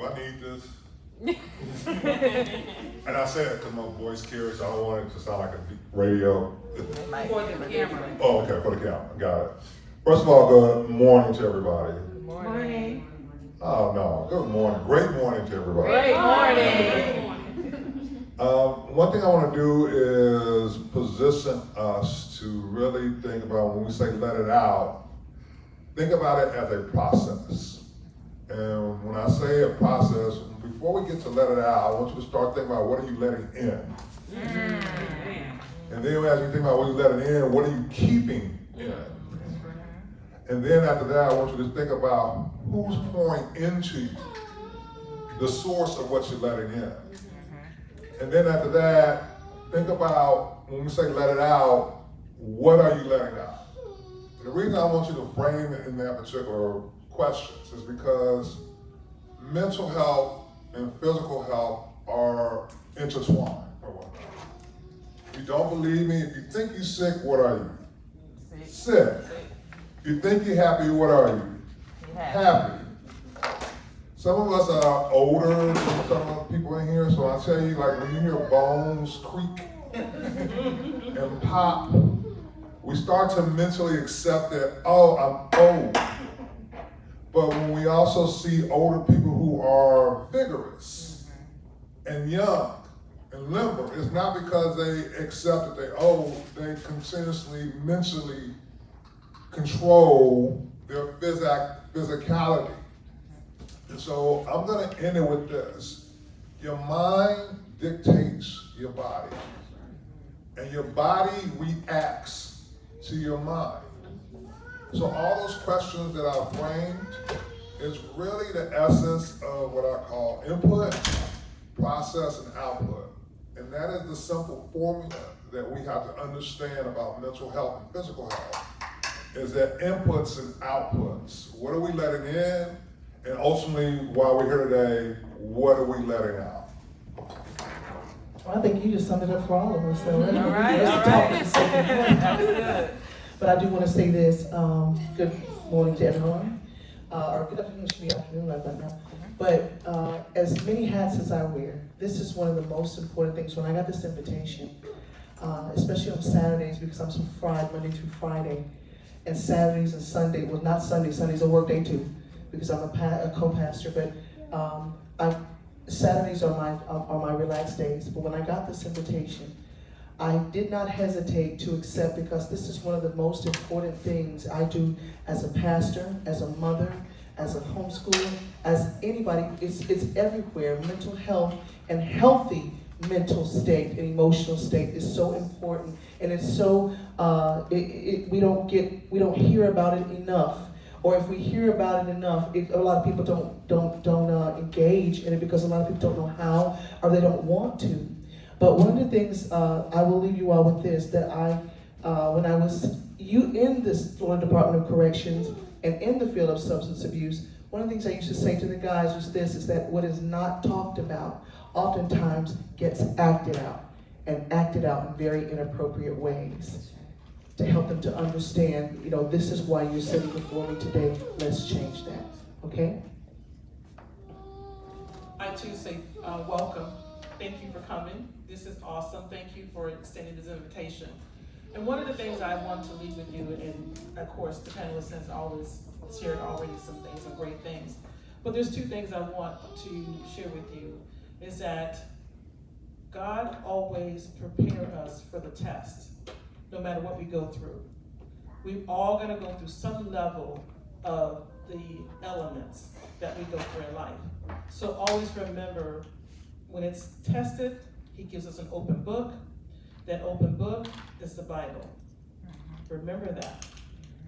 do I need this? And I say it because my voice carries, so I don't want it to sound like a radio. For the camera. Oh, okay, for the camera, got it. First of all, good morning to everybody. Morning. Oh no, good morning, great morning to everybody. Great morning. One thing I want to do is position us to really think about when we say let it out, think about it as a process. And when I say a process, before we get to let it out, I want you to start thinking about what are you letting in. And then as you think about what you letting in, what are you keeping in? And then after that, I want you to think about who's pouring into you, the source of what you're letting in. And then after that, think about when we say let it out, what are you letting out? And the reason I want you to frame it in that particular questions is because mental health and physical health are intertwined. If you don't believe me, if you think you're sick, what are you? Sick. If you think you're happy, what are you? Happy. Some of us are older than some of the people in here, so I tell you, like when you hear bones creak and pop, we start to mentally accept that, oh, I'm old. But when we also see older people who are vigorous and young and limber, it's not because they accept that they're old, they continuously mentally control their physicality. And so I'm going to end it with this. Your mind dictates your body, and your body reacts to your mind. So all those questions that I framed is really the essence of what I call input, process, and output. And that is the simple formula that we have to understand about mental health and physical health, is that inputs and outputs. What are we letting in? And ultimately, while we're here today, what are we letting out? Well, I think you just summed it up for all of us. So, All right. But I do want to say this, good morning to everyone, or good afternoon, it should be afternoon right about now. But as many hats as I wear, this is one of the most important things. When I got this invitation, especially on Saturdays, because I'm so fried Monday through Friday, and Saturdays and Sunday, well not Sunday, Sunday's a work day too, because I'm a co-pastor, but Saturdays are my relaxed days. But when I got this invitation, I did not hesitate to accept, because this is one of the most important things I do as a pastor, as a mother, as a homeschooler, as anybody. It's everywhere. Mental health and healthy mental state and emotional state is so important, and it's so we don't hear about it enough. Or if we hear about it enough, a lot of people don't engage in it because a lot of people don't know how, or they don't want to. But one of the things, I will leave you all with this, that when I was in this Florida Department of Corrections and in the field of substance abuse, one of the things I used to say to the guys was this, is that what is not talked about oftentimes gets acted out, and acted out in very inappropriate ways, to help them to understand, this is why you're sitting before me today. Let's change that, okay? I too say welcome. Thank you for coming. This is awesome. Thank you for extending this invitation. And one of the things I want to leave with you, and of course the panelists has always shared already some things, some great things, but there's two things I want to share with you, is that God always prepares us for the test, no matter what we go through. We're all gonna go through some level of the elements that we go through in life. So always remember, when it's tested, he gives us an open book. That open book is the Bible. Remember that.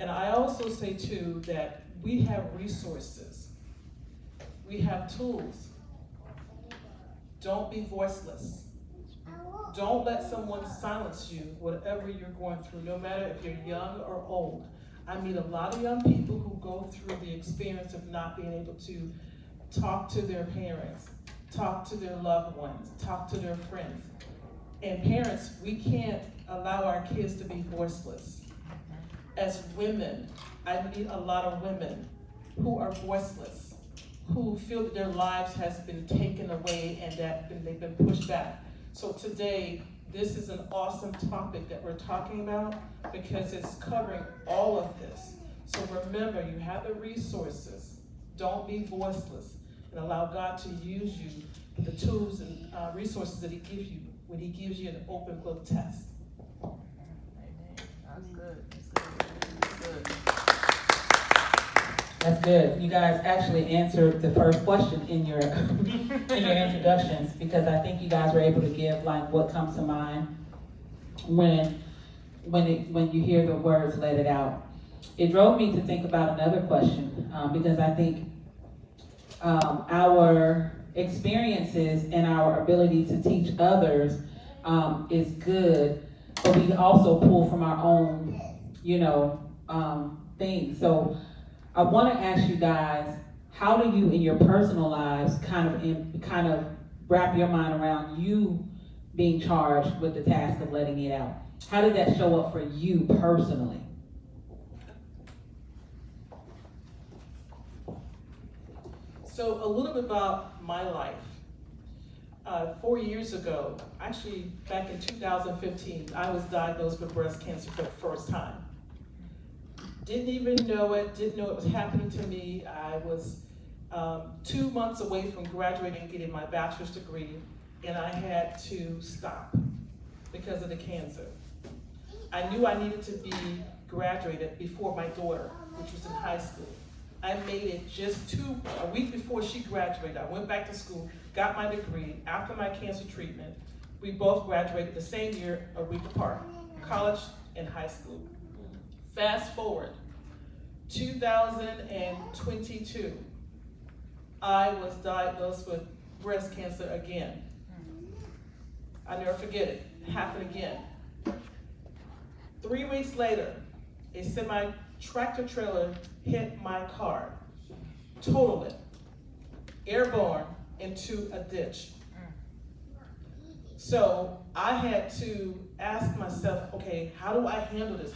And I also say too, that we have resources. We have tools. Don't be voiceless. Don't let someone silence you, whatever you're going through, no matter if you're young or old. I meet a lot of young people who go through the experience of not being able to talk to their parents, talk to their loved ones, talk to their friends. And parents, we can't allow our kids to be voiceless. As women, I meet a lot of women who are voiceless. who feel that their lives has been taken away and that they've been pushed back. So today, this is an awesome topic that we're talking about because it's covering all of this. So remember, you have the resources. Don't be voiceless and allow God to use you, the tools and resources that He gives you when He gives you an open book test. That's good. That's good. That's good. You guys actually answered the first question in your introductions, because I think you guys were able to give like what comes to mind when you hear the words "let it out." It drove me to think about another question because I think our experiences and our ability to teach others is good, but we also pull from our own, things. So I want to ask you guys, how do you in your personal lives kind of wrap your mind around you being charged with the task of letting it out? How did that show up for you personally? So a little bit about my life. 4 years ago, actually back in 2015, I was diagnosed with breast cancer for the first time. Didn't even know it, didn't know it was happening to me. I was 2 months away from graduating and getting my bachelor's degree, and I had to stop because of the cancer. I knew I needed to be graduated before my daughter, which was in high school. I made it just a week before she graduated. I went back to school, got my degree. After my cancer treatment, we both graduated the same year, a week apart, college and high school. Fast forward, 2022, I was diagnosed with breast cancer again. I never forget it, it happened again. 3 weeks later, a semi-tractor trailer hit my car, totaled it, airborne into a ditch. So I had to ask myself, okay, how do I handle this?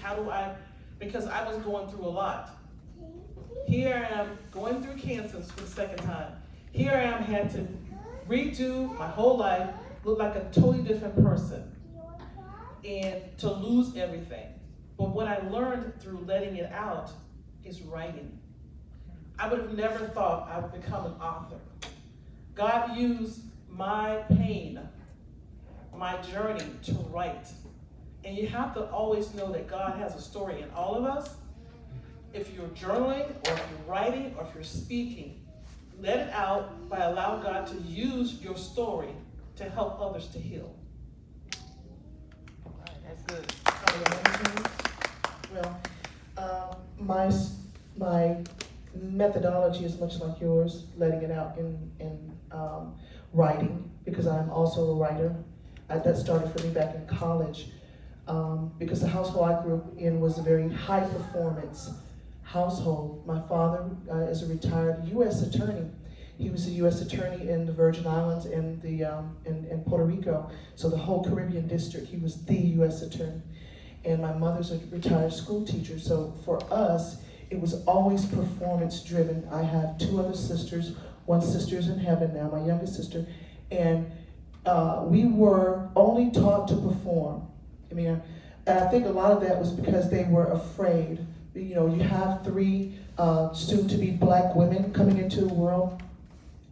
Because I was going through a lot. Here I am going through cancer for the second time. Here I am, had to redo my whole life, look like a totally different person, and to lose everything. But what I learned through letting it out is writing. I would have never thought I would become an author. God used my pain, my journey to write. And you have to always know that God has a story in all of us. If you're journaling, or if you're writing, or if you're speaking, let it out by allowing God to use your story to help others to heal. All right, that's good. Well, my methodology is much like yours, letting it out in writing, because I'm also a writer. That started for me back in college, because the household I grew up in was a very high performance household. My father is a retired U.S. attorney. He was a U.S. attorney in the Virgin Islands and in Puerto Rico, so the whole Caribbean district. He was the U.S. attorney. And my mother's a retired school teacher, so for us, it was always performance driven. I have 2 other sisters. One sister's in heaven now, my youngest sister, and we were only taught to perform. And I think a lot of that was because they were afraid. You have 3 soon-to-be black women coming into the world,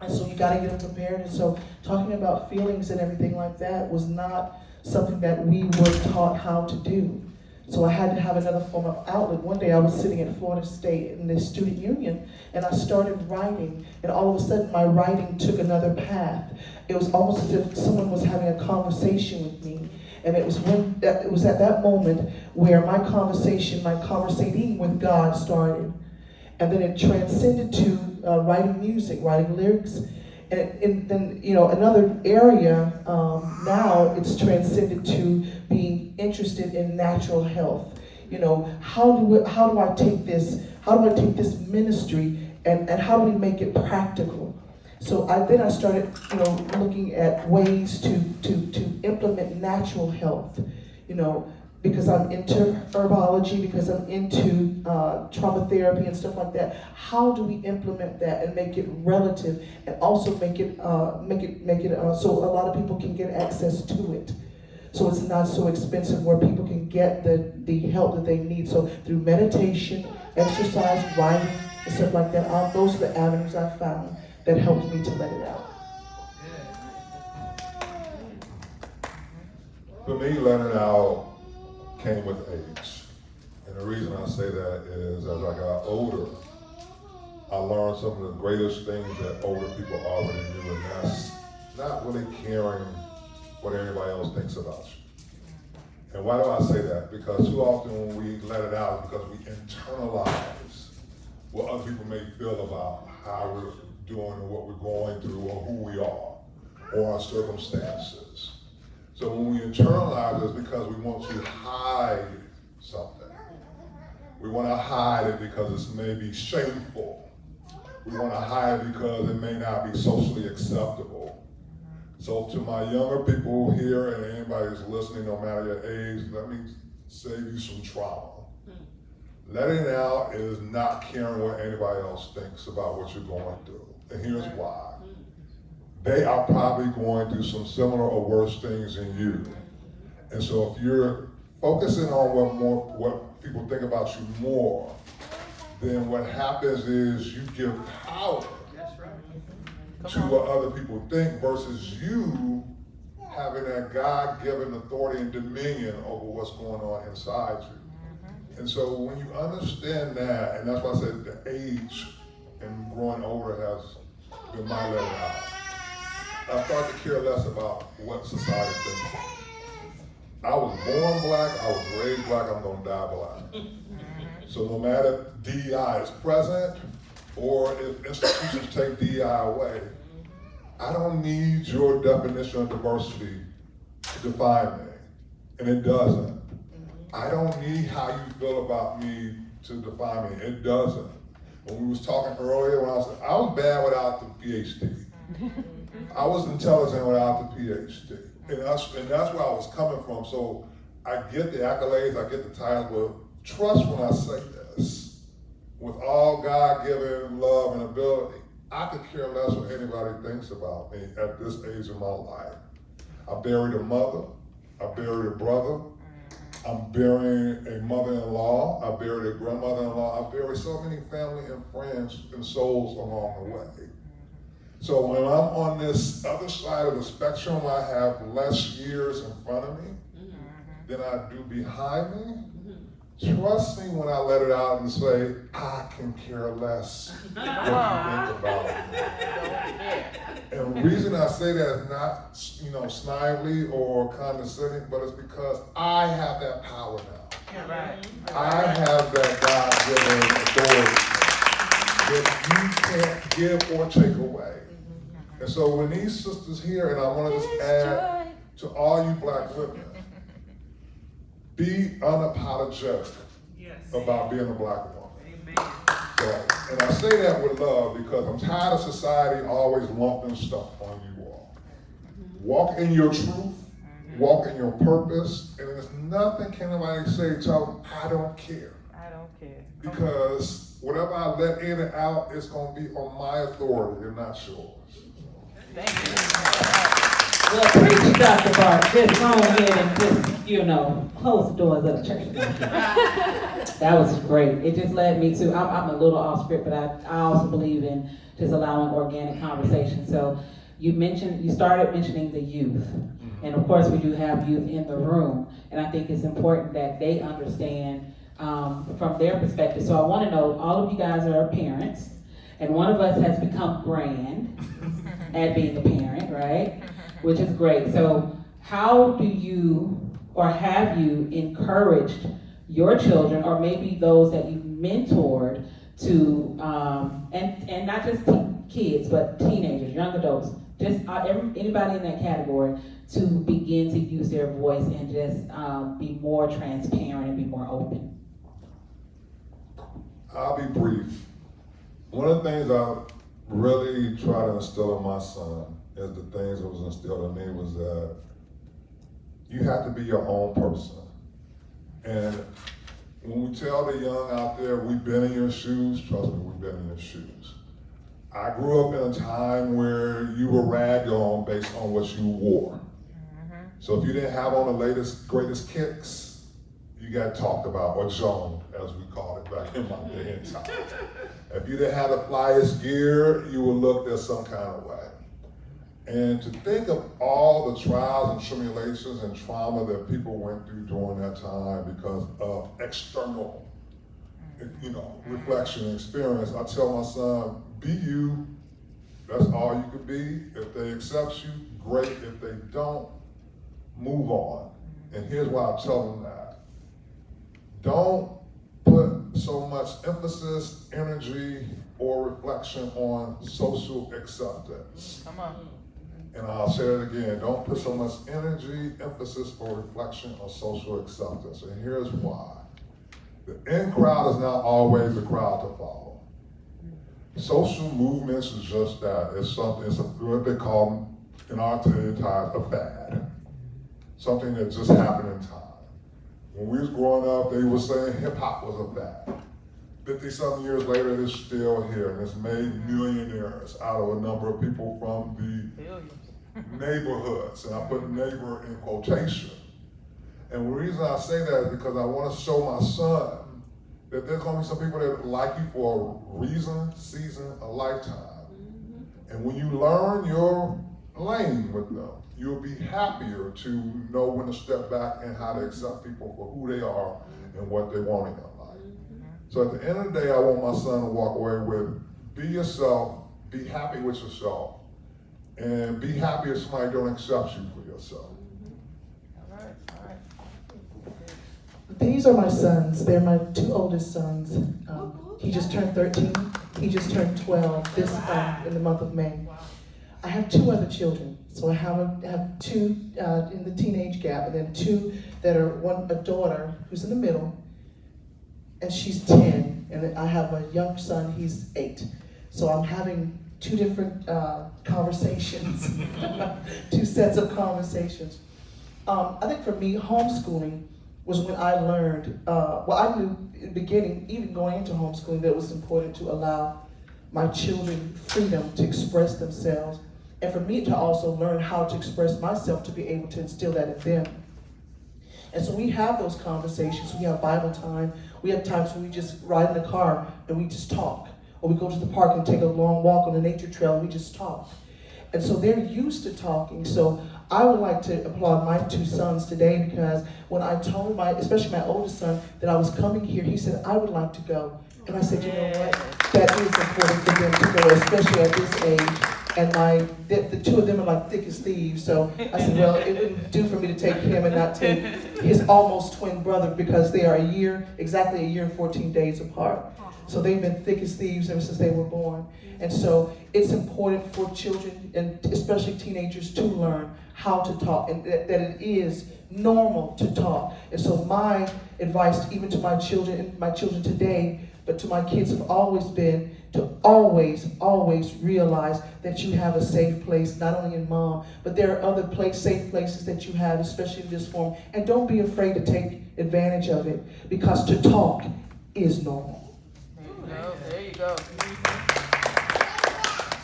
and so you got to get them prepared. And so talking about feelings and everything like that was not something that we were taught how to do. So I had to have another form of outlet. One day I was sitting at Florida State in the student union, and I started writing, and all of a sudden my writing took another path. It was almost as if someone was having a conversation with me. And it was at that moment where my conversating with God started. And then it transcended to writing music, writing lyrics. And then, another area, now it's transcended to being interested in natural health. How do I take this ministry and how do we make it practical? So I started, looking at ways to implement natural health, because I'm into herbology, because I'm into trauma therapy and stuff like that. How do we implement that and make it relative, and also make it so a lot of people can get access to it, so it's not so expensive, where people can get the help that they need. So through meditation, exercise, writing, and stuff like that, those are the avenues I found that helped me to let it out. For me, letting out came with age. And the reason I say that is as I got older, I learned some of the greatest things that older people already knew, and that's not really caring what everybody else thinks about you. And why do I say that? Because too often when we let it out, it's because we internalize what other people may feel about how we're doing or what we're going through or who we are or our circumstances. So when we internalize it, it's because we want to hide something. We want to hide it because it's maybe shameful. We want to hide it because it may not be socially acceptable. So to my younger people here and anybody who's listening, no matter your age, let me save you some trauma. Letting out is not caring what anybody else thinks about what you're going through. And here's why. They are probably going through some similar or worse things than you. And so if you're focusing on what people think about you more, then what happens is you give power to what other people think versus you having that God-given authority and dominion over what's going on inside you. And so when you understand that, and that's why I said the age and growing older has been my letting out. I start to care less about what society thinks. I was born black, I was raised black, I'm gonna die black. So no matter DEI is present, or if institutions take DEI away, I don't need your definition of diversity to define me, and it doesn't. I don't need how you feel about me to define me, it doesn't. When we was talking earlier, I was bad without the PhD. I was intelligent without the PhD. And that's where I was coming from. So I get the accolades, I get the titles, but trust when I say this. With all God-given love and ability, I could care less what anybody thinks about me at this age of my life. I buried a mother, I buried a brother, I'm burying a mother-in-law, I buried a grandmother-in-law, I buried so many family and friends and souls along the way. So when I'm on this other side of the spectrum, I have less years in front of me than I do behind me. Trust me when I let it out and say, I can care less what you think about me. And the reason I say that is not, snidely or condescending, but it's because I have that power now. I have that God-given authority that you can't give or take away. And so when these sisters here, and I want to just add to all you black women, be unapologetic about being a black woman. So, and I say that with love because I'm tired of society always lumping stuff on you all. Walk in your truth, walk in your purpose, and there's nothing can anybody say, tell them, I don't care. I don't care. Because whatever I let in and out, it's going to be on my authority and not yours. Thank you. Well, preach, Dr. Bart. Just go ahead and just, close the doors of the church. That was great. It just led me to, I'm a little off script, but I also believe in just allowing organic conversation. So you started mentioning the youth. And of course we do have youth in the room. And I think it's important that they understand from their perspective. So I want to know, all of you guys are parents, and one of us has become grand at being a parent, right? Which is great. So how do you, or have you encouraged your children, or maybe those that you've mentored to, and not just kids, but teenagers, young adults, just anybody in that category, to begin to use their voice and just be more transparent and be more open? I'll be brief. One of the things I really try to instill in my son is the things that was instilled in me was that you have to be your own person. And when we tell the young out there, we've been in your shoes, trust me, we've been in your shoes. I grew up in a time where you were ragged on based on what you wore. So if you didn't have on the latest, greatest kicks, you got talked about, or zoned, as we called it back in my day and time. If you didn't have the flyest gear, you were looked at some kind of way. And to think of all the trials and tribulations and trauma that people went through during that time because of external, reflection and experience, I tell my son, be you, that's all you can be. If they accept you, great. If they don't, move on. And here's why I tell them that. Don't put so much emphasis, energy, or reflection on social acceptance. Come on. And I'll say it again, don't put so much energy, emphasis, or reflection on social acceptance. And here's why. The in crowd is not always the crowd to follow. Social movements is just that. It's what they call, in our time, a fad. Something that just happened in time. When we was growing up, they were saying hip hop was a fad. 50-something years later, it's still here, and it's made millionaires out of a number of people from the neighborhoods, and I put neighbor in quotation. And the reason I say that is because I want to show my son that there's going to be some people that like you for a reason, season, a lifetime. And when you learn your lane with them, you'll be happier to know when to step back and how to accept people for who they are and what they want in their life. So at the end of the day, I want my son to walk away with, be yourself, be happy with yourself, and be happy if somebody don't accept you for yourself. All right. These are my sons. They're my two oldest sons. He just turned 13. He just turned 12 in the month of May. I have two other children. So I have two in the teenage gap, and then two that are a daughter who's in the middle, and she's 10, and I have a young son, he's 8. So I'm having two different conversations, two sets of conversations. I think for me, homeschooling was when I learned, I knew in the beginning, even going into homeschooling, that it was important to allow my children freedom to express themselves, and for me to also learn how to express myself to be able to instill that in them. And so we have those conversations. We have Bible time. We have times when we just ride in the car and we just talk. Or we go to the park and take a long walk on the nature trail and we just talk. And so they're used to talking. So I would like to applaud my two sons today, because when I told especially my oldest son, that I was coming here, he said, I would like to go. And I said, you know what? That is important for them to go, especially at this age. And the two of them are like thick as thieves. So I said, well, it wouldn't do for me to take him and not take his almost twin brother, because they are exactly a year and 14 days apart. So they've been thick as thieves ever since they were born. And so it's important for children, and especially teenagers, to learn how to talk, and that it is normal to talk. And so my advice, even to my children today, but to my kids, have always been to always realize that you have a safe place, not only in mom, but there are other safe places that you have, especially in this form. And don't be afraid to take advantage of it, because to talk is normal. There you go.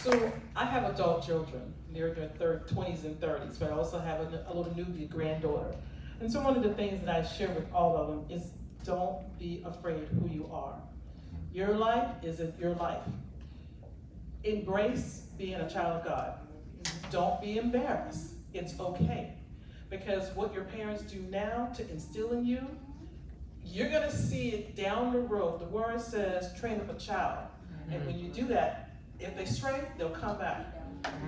So I have adult children. They're in their 20s and 30s, but I also have a little newbie granddaughter. And so one of the things that I share with all of them is, don't be afraid who you are. Your life is your life. Embrace being a child of God. Don't be embarrassed. It's okay. Because what your parents do now to instill in you, you're going to see it down the road. The word says, train up a child. And when you do that, if they stray, they'll come back.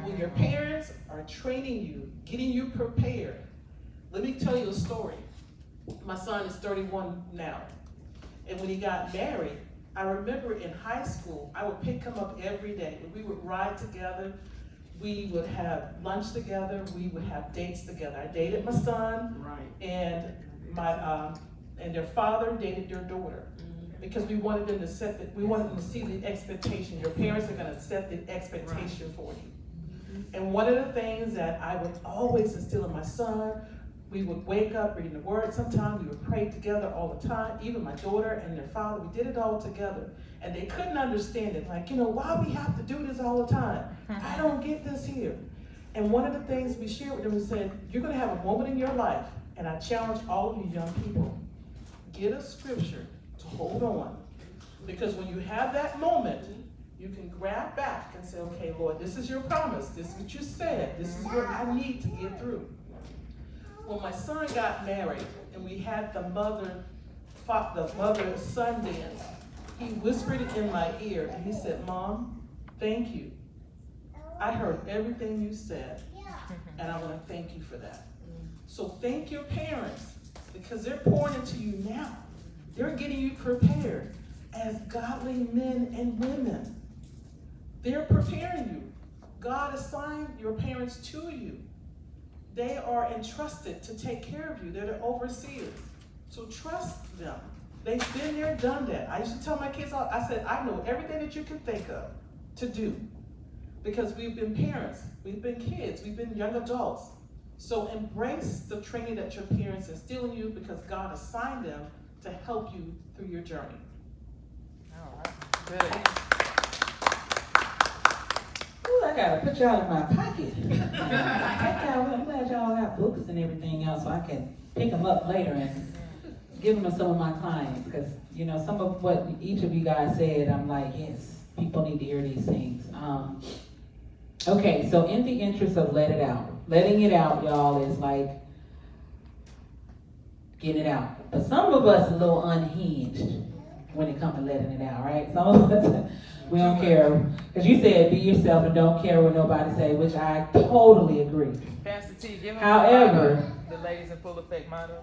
When your parents are training you, getting you prepared, let me tell you a story. My son is 31 now. And when he got married, I remember in high school, I would pick him up every day. We would ride together. We would have lunch together. We would have dates together. I dated my son, and and their father dated their daughter, because we wanted them to see the expectation. Your parents are going to set the expectation for you. And one of the things that I would always instill in my son, We would wake up reading the word. Sometimes we would pray together all the time. Even my daughter and their father, we did it all together. And they couldn't understand it. Like, why we have to do this all the time? I don't get this here. And one of the things we shared with them, we said, you're going to have a moment in your life, and I challenge all of you young people, get a scripture to hold on. Because when you have that moment, you can grab back and say, okay, Lord, this is your promise. This is what you said. This is what I need to get through. When my son got married and we had the mother-son dance, he whispered it in my ear and he said, Mom, thank you. I heard everything you said, and I want to thank you for that. So thank your parents, because they're pouring into you now. They're getting you prepared as godly men and women. They're preparing you. God assigned your parents to you. They are entrusted to take care of you. They're the overseers. So trust them. They've been there, done that. I used to tell my kids, I said, I know everything that you can think of to do. Because we've been parents, we've been kids, we've been young adults. So embrace the training that your parents instill in you, because God assigned them to help you through your journey. All right. Good. Ooh, I gotta put y'all in my pocket. I'm glad y'all got books and everything else so I can pick them up later and give them to some of my clients. Because, some of what each of you guys said, I'm like, yes, people need to hear these things. Okay, so in the interest of letting it out, y'all, is like getting it out. But some of us are a little unhinged when it comes to letting it out, right? Some of us, we don't care. Because you said be yourself and don't care what nobody say, which I totally agree. Pastor T, give them However, the ladies in full effect motto.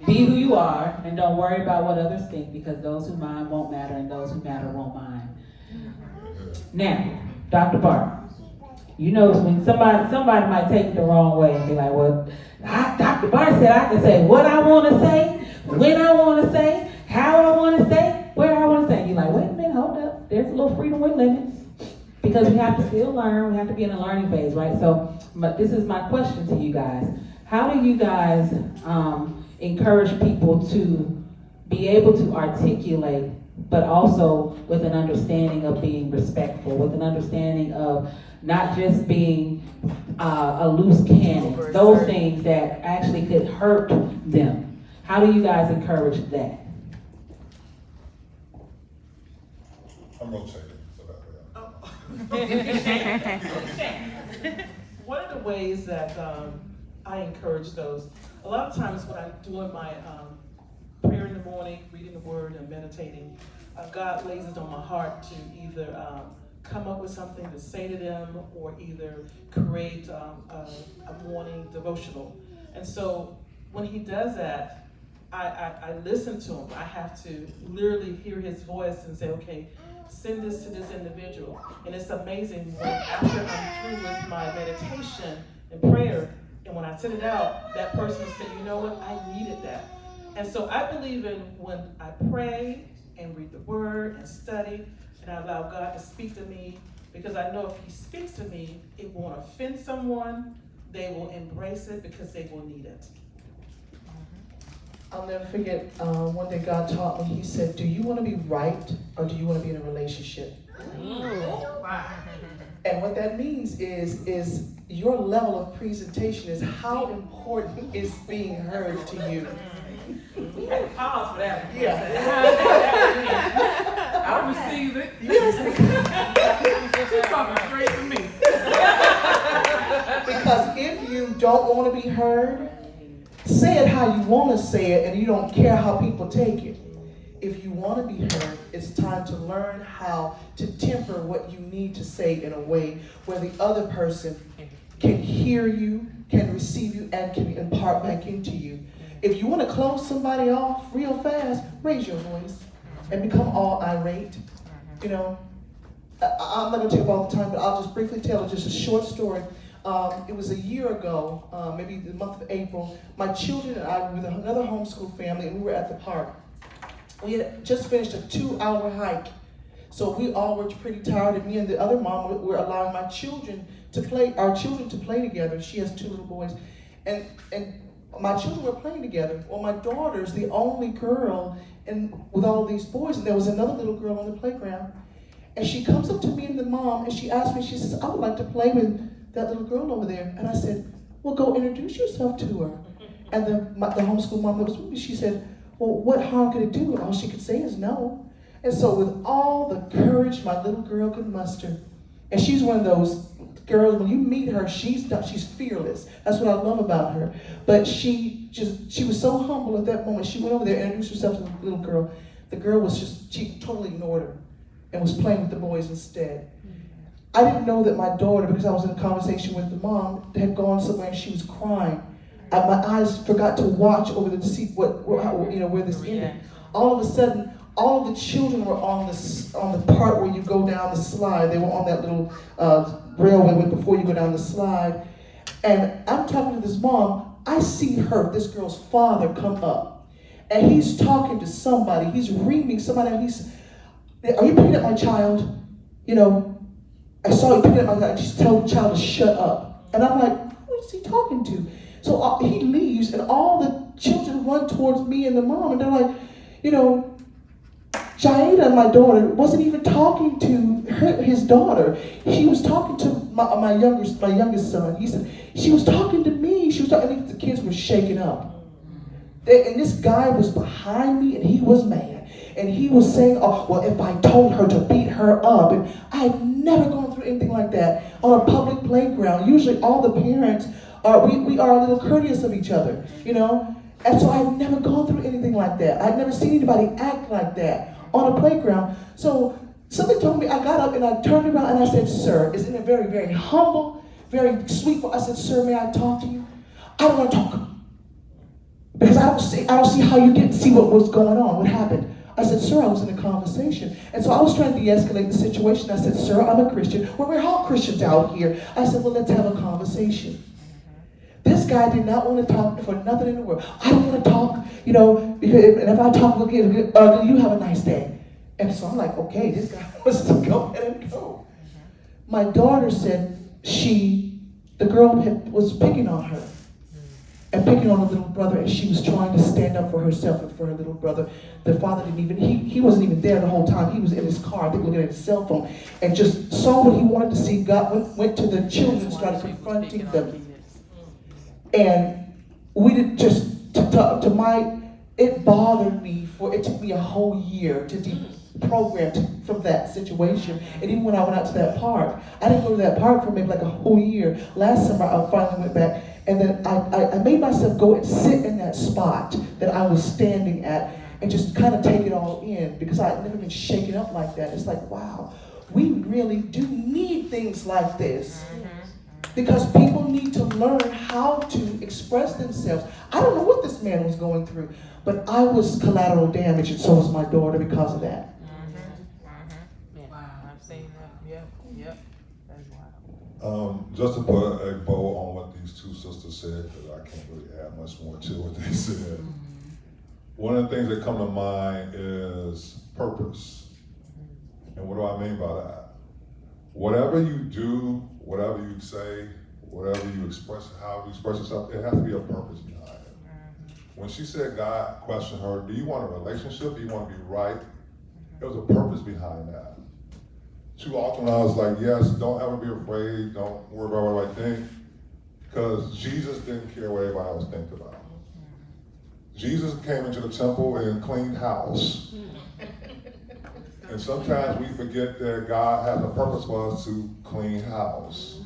be who you are and don't worry about what others think, because those who mind won't matter and those who matter won't mind. Now, Dr. Bart, when somebody might take it the wrong way and be like, well, Dr. Bart said I can say what I want to say, when I want to say, how I want to say, where I want to say. You're like, wait a minute, hold up. There's a little freedom with limits, because we have to still learn. We have to be in a learning phase, right? So, but this is my question to you guys. How do you guys encourage people to be able to articulate, but also with an understanding of being respectful, with an understanding of not just being a loose cannon, those things that actually could hurt them? How do you guys encourage that? I'm going to say this. One of the ways that I encourage those, a lot of times when I'm doing my prayer in the morning, reading the word and meditating, God lays it on my heart to either come up with something to say to them, or either create a morning devotional. And so when he does that, I listen to him. I have to literally hear his voice and say, okay, send this to this individual. And it's amazing when after I'm through with my meditation and prayer, and when I send it out, that person will say, you know what, I needed that. And so I believe in when I pray and read the word and study, and I allow God to speak to me, because I know if he speaks to me, it won't offend someone. They will embrace it because they will need it. I'll never forget one day God taught me. He said, do you want to be right, or do you want to be in a relationship? And what that means is your level of presentation is how important is being heard to you. We had to pause for that. Yeah. I receive it. She's talking straight to me. Because if you don't want to be heard, say it how you want to say it, and you don't care how people take it. If you want to be heard, it's time to learn how to temper what you need to say in a way where the other person can hear you, can receive you, and can impart back into you. If you want to close somebody off real fast, raise your voice and become all irate. I'm not going to take up all the time, but I'll just briefly tell just a short story. It was a year ago, maybe the month of April. My children and I were with another homeschool family, and we were at the park. We had just finished a 2-hour hike, so we all were pretty tired. And me and the other mom were allowing our children to play together. She has 2 little boys, and my children were playing together. Well, my daughter's the only girl with all these boys, and there was another little girl on the playground. And she comes up to me and the mom, and she asked me, she says, I would like to play with that little girl over there. And I said, well, go introduce yourself to her. And the homeschool mom that was with me, she said, well, what harm could it do? All she could say is no. And so with all the courage my little girl could muster, and she's one of those girls, when you meet her, she's fearless. That's what I love about her. But she was so humble at that moment. She went over there and introduced herself to the little girl. The girl she totally ignored her and was playing with the boys instead. I didn't know that my daughter, because I was in a conversation with the mom, had gone somewhere and she was crying. My eyes forgot to watch over to see where this ended. All of a sudden, all of the children were on the part where you go down the slide. They were on that little railway before you go down the slide. And I'm talking to this mom. I see this girl's father come up. And he's talking to somebody. He's reaming somebody. And are you picking up my child? I saw you picking up my child. And she's telling the child to shut up. And I'm like, who is he talking to? So he leaves, and all the children run towards me and the mom. And they're like, Jaida, my daughter, wasn't even talking to his daughter. She was talking to my youngest son. He said, she was talking to me. She was talking, and the kids were shaking up. And this guy was behind me, and he was mad. And he was saying, oh, well, if I told her to beat her up. And I had never gone through anything like that on a public playground. Usually all the parents, we are a little courteous of each other, And so I had never gone through anything like that. I'd never seen anybody act like that on a playground. So something told me, I got up and I turned around and I said, sir, it's in a very, very humble, very sweet voice. I said, sir, may I talk to you? I don't want to talk. Because I don't see how you didn't see what was going on, what happened. I said, sir, I was in a conversation. And so I was trying to de-escalate the situation. I said, sir, I'm a Christian. Well, we're all Christians out here. I said, well, let's have a conversation. This guy did not want to talk for nothing in the world. I don't want to talk, because if I talk, we'll get ugly. You have a nice day. And so I'm like, okay, this guy wants to go ahead and go. My daughter said the girl was picking on her and picking on her little brother, and she was trying to stand up for herself and for her little brother. The father didn't even, he wasn't even there the whole time. He was in his car, I think looking at his cell phone, and just saw what he wanted to see. God went to the children and started confronting them. And we did it bothered me it took me a whole year to deprogram from that situation. And even when I went out to that park, I didn't go to that park for maybe like a whole year. Last summer, I finally went back, and then I made myself go and sit in that spot that I was standing at and just kind of take it all in, because I had never been shaken up like that. It's like, wow, we really do need things like this. Because people need to learn how to express themselves. I don't know what this man was going through, but I was collateral damage, and so was my daughter because of that. Wow, I've seen that. Yep. That's wild. Just to put a bow on what these two sisters said, because I can't really add much more to what they said. One of the things that come to mind is purpose. And what do I mean by that? Whatever you do, whatever you say, whatever you express, how you express yourself, it has to be a purpose behind it. When she said God questioned her, do you want a relationship? Do you want to be right? There was a purpose behind that. Too often I was like, yes, don't ever be afraid, don't worry about what I think, because Jesus didn't care what everybody else think about. Jesus came into the temple and cleaned house. And sometimes we forget that God has a purpose for us to clean house.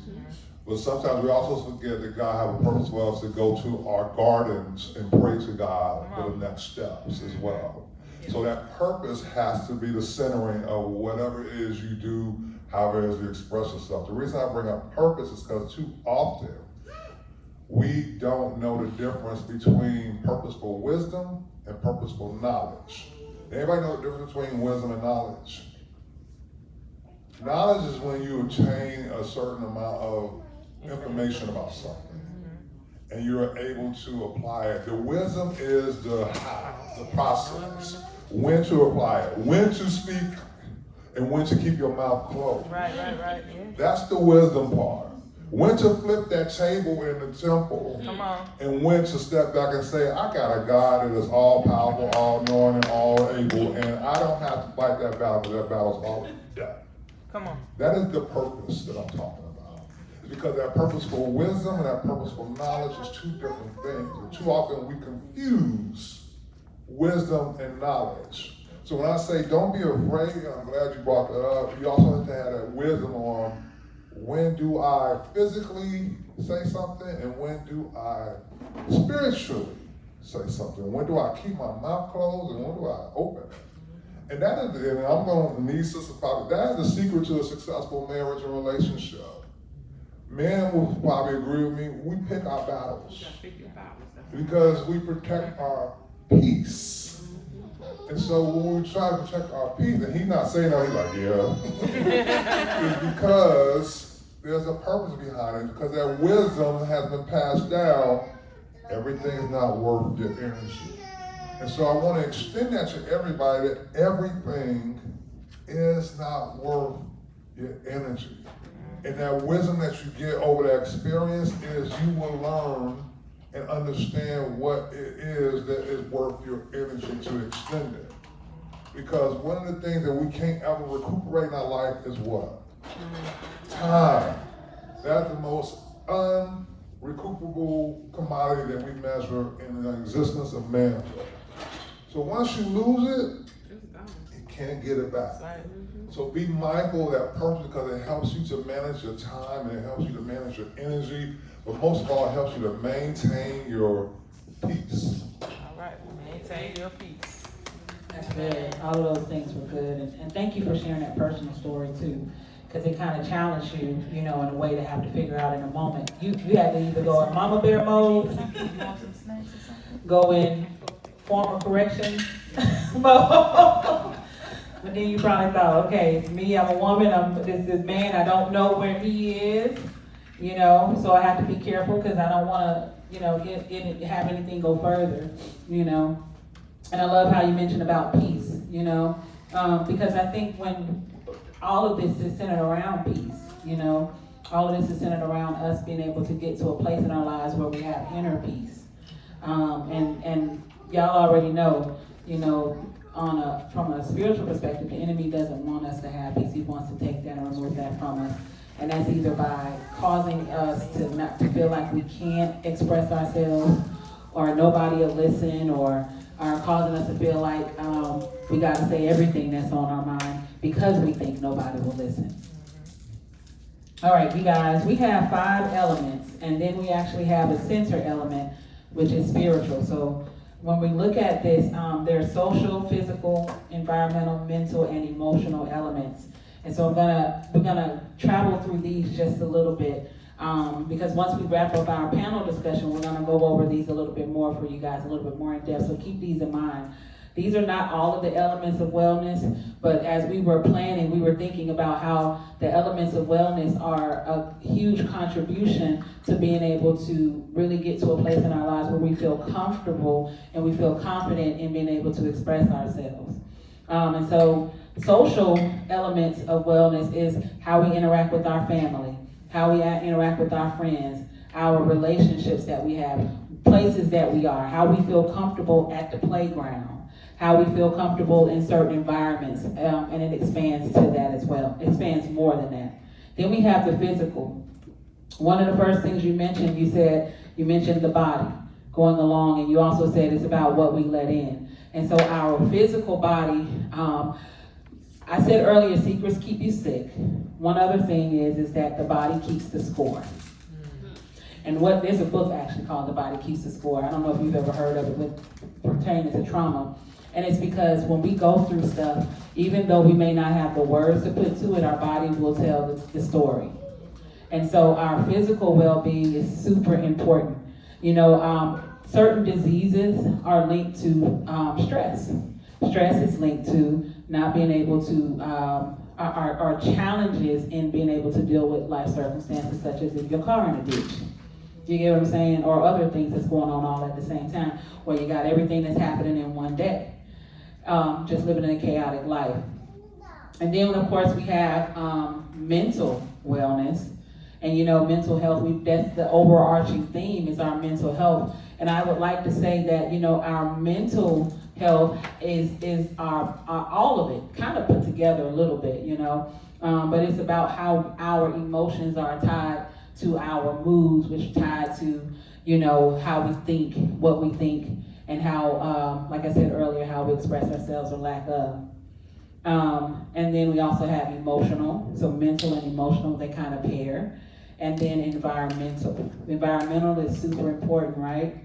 But sometimes we also forget that God has a purpose for us to go to our gardens and pray to God for the next steps as well. So that purpose has to be the centering of whatever it is you do, however it is you express yourself. The reason I bring up purpose is because too often we don't know the difference between purposeful wisdom and purposeful knowledge. Anybody know the difference between wisdom and knowledge? Knowledge is when you obtain a certain amount of information about something and you're able to apply it. The wisdom is the how, the process, when to apply it, when to speak, and when to keep your mouth closed. Right. Yeah. That's the wisdom part. when to flip that table in the temple, Come on. and when to step back and say, I got a God that is all powerful, all knowing, and all able, and I don't have to fight that battle because that battle's already done. Come on. That is the purpose that I'm talking about. It's because that purposeful wisdom and that purposeful knowledge is two different things. And too often we confuse wisdom and knowledge. So when I say don't be afraid, and I'm glad you brought that up, you also have to have that wisdom on when do I physically say something and when do I spiritually say something? When do I keep my mouth closed and when do I open it? And that is, and I'm going to need sister probably, that is the secret to a successful marriage and relationship. Men will probably agree with me, we pick our battles because we protect our peace. And so when we try to protect our peace, and he's not saying that, he's like, yeah, it's because there's a purpose behind it, because that wisdom has been passed down. Everything is not worth your energy. And so I want to extend that to everybody, that everything is not worth your energy. And that wisdom that you get over that experience is you will learn and understand what it is that is worth your energy to extend it. Because one of the things that we can't ever recuperate in our life is what? Time. That's the most unrecuperable commodity that we measure in the existence of manhood. So once you lose it, you can't get it back. So be mindful of that purpose because it helps you to manage your time and it helps you to manage your energy. But most of all, it helps you to maintain your peace. All right, maintain your peace. That's good. All of those things were good. And thank you for sharing that personal story too. Because it kind of challenged you, you know, in a way to have to figure out in a moment. You had to either go in mama bear mode, go in former correction mode. But then you probably thought, okay, it's me, I'm a woman, this man, I don't know where he is, you know, so I have to be careful because I don't want to, you know, have anything go further, you know. And I love how you mentioned about peace, you know, because I think when all of this is centered around peace, you know, all of this is centered around us being able to get to a place in our lives where we have inner peace. And y'all already know, you know, from a spiritual perspective, the enemy doesn't want us to have peace. He wants to take that and remove that from us. And that's either by causing us to feel like we can't express ourselves, or nobody will listen, or causing us to feel like we got to say everything that's on our mind because we think nobody will listen. All right, you guys, we have 5 elements, and then we actually have a center element, which is spiritual. So when we look at this, there's social, physical, environmental, mental, and emotional elements. And so we're gonna travel through these just a little bit, because once we wrap up our panel discussion, we're gonna go over these a little bit more for you guys, a little bit more in depth. So keep these in mind. These are not all of the elements of wellness, but as we were planning, we were thinking about how the elements of wellness are a huge contribution to being able to really get to a place in our lives where we feel comfortable and we feel confident in being able to express ourselves. And so social elements of wellness is how we interact with our family, how we interact with our friends, our relationships that we have, places that we are, how we feel comfortable at the playground, how we feel comfortable in certain environments, and it expands to that as well. It expands more than that. Then we have the physical. One of the first things you mentioned, you mentioned the body going along, and you also said it's about what we let in. And so our physical body, I said earlier, secrets keep you sick. One other thing is that the body keeps the score. And there's a book actually called The Body Keeps the Score. I don't know if you've ever heard of it pertaining to trauma. And it's because when we go through stuff, even though we may not have the words to put to it, our body will tell the story. And so our physical well-being is super important. You know, certain diseases are linked to stress. Stress is linked to not being able to, our challenges in being able to deal with life circumstances, such as if your car in a ditch. You get what I'm saying? Or other things that's going on all at the same time, where you got everything that's happening in one day. Just living in a chaotic life. And then, of course, we have mental wellness. And mental health, that's the overarching theme, is our mental health. And I would like to say that, our mental health is our all of it, kind of put together a little bit, but it's about how our emotions are tied to our moods, which are tied to, how we think, what we think, and how, like I said earlier, how we express ourselves or lack of. And then we also have emotional, so mental and emotional, they kind of pair. And then environmental. Environmental is super important, right?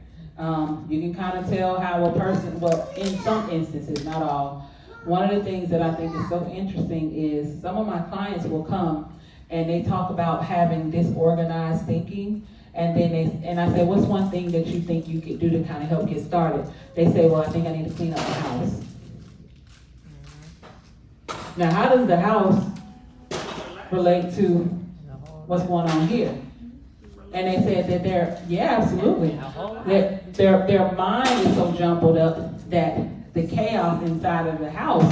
You can kind of tell how a person, well, in some instances, not all. One of the things that I think is so interesting is some of my clients will come and they talk about having disorganized thinking. And I say, what's one thing that you think you could do to kind of help get started? They say, well, I think I need to clean up the house. Now, how does the house relate to what's going on here? And they said that absolutely. Their mind is so jumbled up that the chaos inside of the house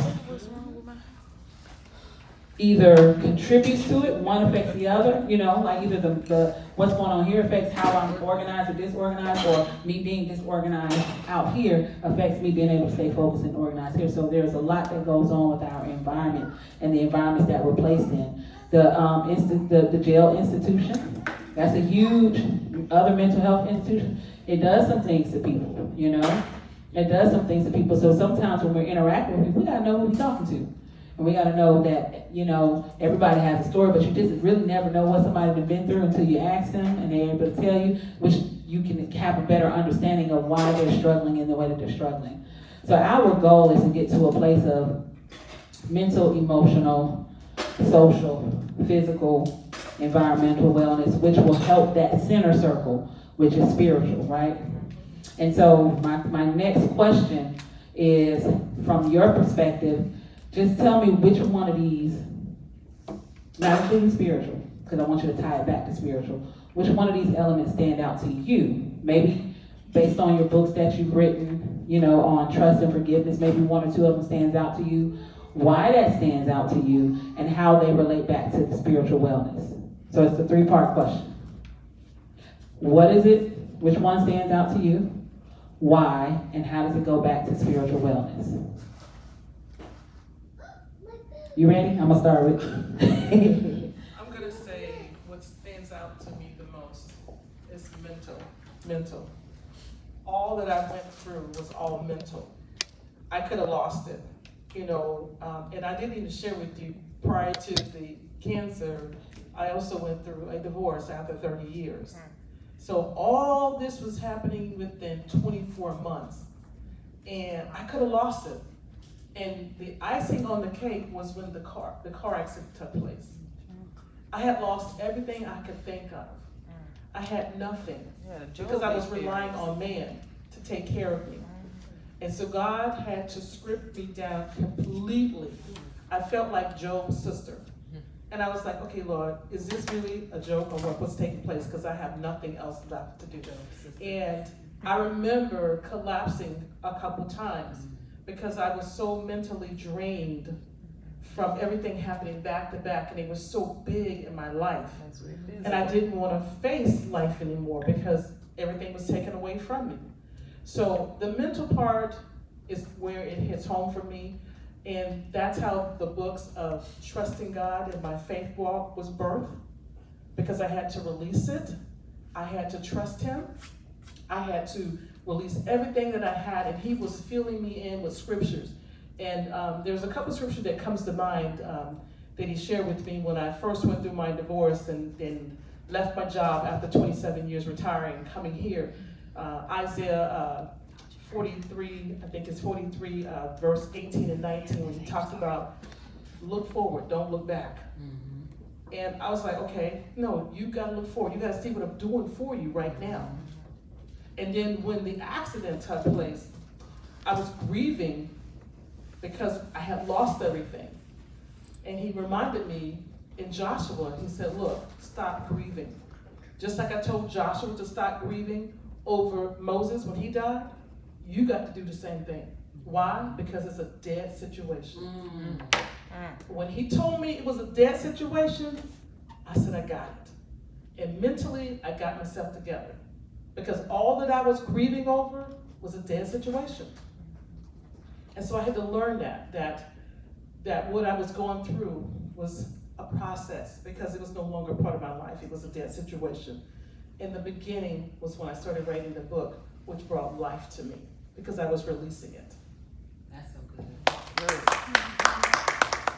either contributes to it, one affects the other, like either the what's going on here affects how I'm organized or disorganized, or me being disorganized out here affects me being able to stay focused and organized here. So there's a lot that goes on with our environment and the environments that we're placed in. The jail institution, that's a huge other mental health institution. It does some things to people, It does some things to people. So sometimes when we're interacting with people, we gotta know who we're talking to. And we gotta know that, everybody has a story, but you just really never know what somebody's been through until you ask them and they're able to tell you, which you can have a better understanding of why they're struggling in the way that they're struggling. So our goal is to get to a place of mental, emotional, social, physical, environmental wellness, which will help that center circle, which is spiritual, right? And so my next question is, from your perspective, just tell me which one of these, not including spiritual, because I want you to tie it back to spiritual, which one of these elements stand out to you? Maybe based on your books that you've written, on trust and forgiveness, maybe one or two of them stands out to you, why that stands out to you, and how they relate back to the spiritual wellness. So it's a 3-part question. What is it? Which one stands out to you? Why? And how does it go back to spiritual wellness? You ready? I'm gonna start with you. I'm gonna say what stands out to me the most is mental. All that I went through was all mental. I could have lost it, and I didn't even share with you, prior to the cancer, I also went through a divorce after 30 years. So all this was happening within 24 months, and I could have lost it. And the icing on the cake was when the car accident took place. I had lost everything I could think of. I had nothing, because I was relying on man to take care of me. And so God had to strip me down completely. I felt like Job's sister. And I was like, okay, Lord, is this really a joke, or what's taking place? Because I have nothing else left to do. And I remember collapsing a couple times because I was so mentally drained from everything happening back to back, and it was so big in my life. And I didn't want to face life anymore because everything was taken away from me. So the mental part is where it hits home for me. And that's how the books of Trusting God and My Faith Walk was birthed, because I had to release it. I had to trust Him. I had to release everything that I had, and He was filling me in with scriptures. And there's a couple of scriptures that comes to mind that He shared with me when I first went through my divorce and left my job after 27 years retiring, coming here. Isaiah 43, I think it's 43, verse 18 and 19, when He talks about look forward, don't look back. And I was like, okay, no, you gotta look forward. You gotta see what I'm doing for you right now. And then when the accident took place, I was grieving because I had lost everything. And He reminded me in Joshua, He said, look, stop grieving. Just like I told Joshua to stop grieving over Moses when he died, you got to do the same thing. Why? Because it's a dead situation. When He told me it was a dead situation, I said, I got it. And mentally, I got myself together. Because all that I was grieving over was a dead situation. And so I had to learn that what I was going through was a process, because it was no longer part of my life. It was a dead situation. In the beginning was when I started writing the book, which brought life to me, because I was releasing it. That's so good.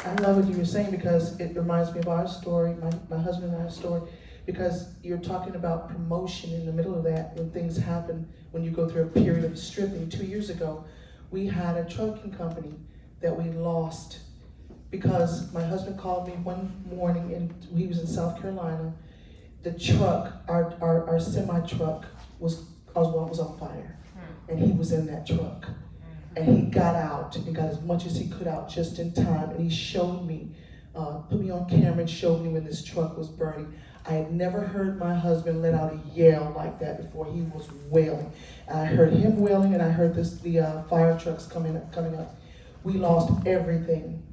I love what you were saying, because it reminds me of our story, my husband and I's story, because you're talking about promotion in the middle of that, when things happen, when you go through a period of stripping. 2 years ago, we had a trucking company that we lost because my husband called me one morning, and he was in South Carolina. The truck, our semi-truck was on fire, and he was in that truck. And he got out and got as much as he could out just in time. And he showed me, put me on camera and showed me when this truck was burning. I had never heard my husband let out a yell like that before. He was wailing. I heard him wailing, and I heard the fire trucks coming up. We lost everything.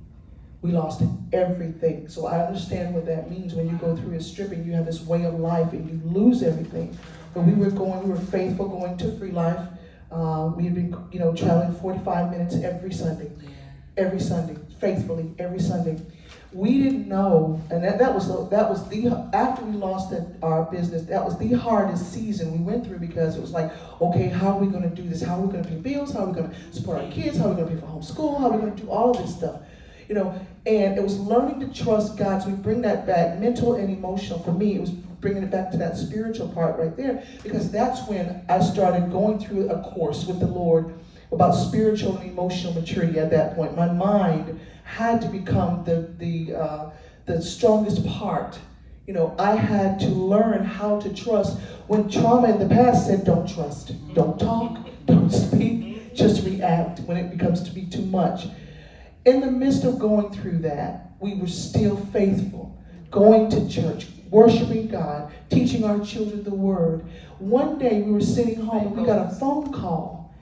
We lost everything. So I understand what that means when you go through a stripping. You have this way of life and you lose everything. But we were faithful going to Free Life. We had been, traveling 45 minutes every Sunday, faithfully every Sunday. We didn't know, and that was after we lost our business. That was the hardest season we went through, because it was like, okay, how are we going to do this? How are we going to pay bills? How are we going to support our kids? How are we going to pay for homeschool? How are we going to do all of this stuff? And it was learning to trust God. So we bring that back, mental and emotional. For me, it was bringing it back to that spiritual part right there, because that's when I started going through a course with the Lord about spiritual and emotional maturity. At that point, my mind had to become the strongest part. I had to learn how to trust when trauma in the past said, don't trust, don't talk, don't speak, just react when it becomes to be too much. In the midst of going through that, we were still faithful, going to church, worshiping God, teaching our children the word. One day we were sitting home and we got a phone call,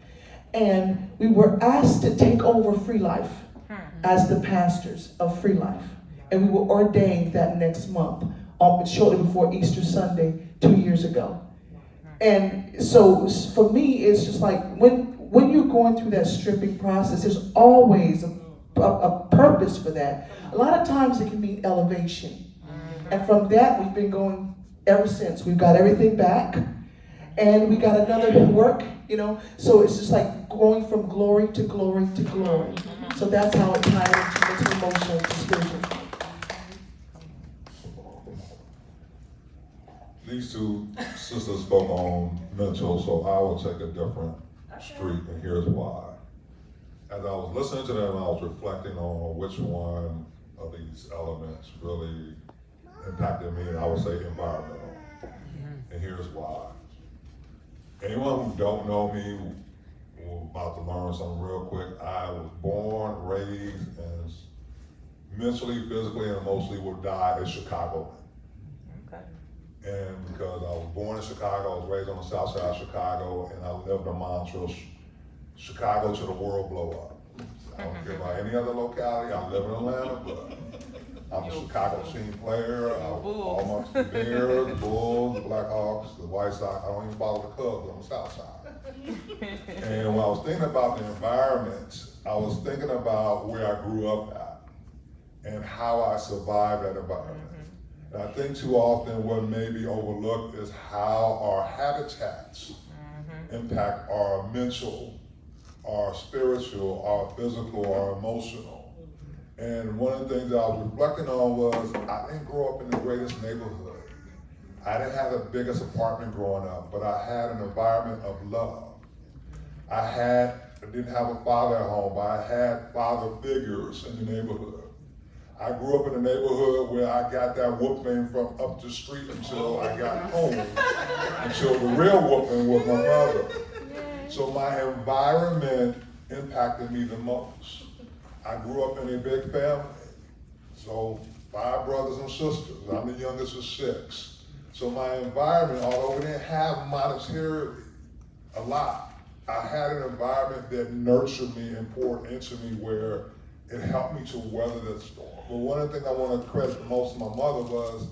and we were asked to take over Free Life as the pastors of Free Life. And we were ordained that next month, shortly before Easter Sunday 2 years ago. And so for me, it's just like when you're going through that stripping process, there's always a purpose for that. A lot of times it can mean elevation. And from that, we've been going ever since. We've got everything back, and we got another work, So it's just like going from glory to glory to glory. So that's how it ties into emotional to spiritual. These two sisters spoke on mental, so I will take a different street, and here's why. As I was listening to them, I was reflecting on which one of these elements really impacted me, and I would say environmental. And here's why. Anyone who don't know me, we're about to learn something real quick. I was born, raised, and mentally, physically, and emotionally will die in Chicago. Okay. And because I was born in Chicago, I was raised on the south side of Chicago, and I lived a mantra, Chicago till the world blow up. I don't care about any other locality. I live in Atlanta, but I'm a Chicago team player. All my Bears, the Bulls, the Blackhawks, the White Sox. I don't even follow the Cubs on the south side. And when I was thinking about the environment, I was thinking about where I grew up at and how I survived that environment. And I think too often what may be overlooked is how our habitats impact our mental, our spiritual, our physical, our emotional. And one of the things that I was reflecting on was I didn't grow up in the greatest neighborhood. I didn't have the biggest apartment growing up, but I had an environment of love. I didn't have a father at home, but I had father figures in the neighborhood. I grew up in a neighborhood where I got that whooping from up the street until I got home, until the real whooping was my mother. So my environment impacted me the most. I grew up in a big family, so 5 brothers and sisters. I'm the youngest of 6. So my environment, although we didn't have monetarily a lot, I had an environment that nurtured me and poured into me where it helped me to weather that storm. But one of the things I want to credit the most to my mother was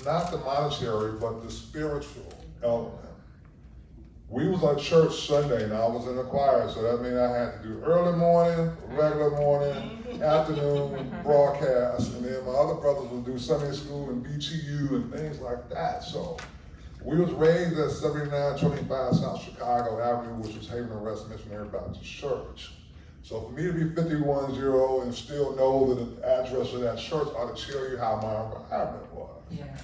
not the monetary, but the spiritual element. We was at church Sunday, and I was in the choir, so that meant I had to do early morning, regular morning, afternoon broadcast, and then my other brothers would do Sunday school and BTU and things like that. So we was raised at 7925 South Chicago Avenue, which was Haven and Rest Missionary Baptist Church. So for me to be 51-year-old and still know the address of that church ought to tell you how my environment was. Yeah.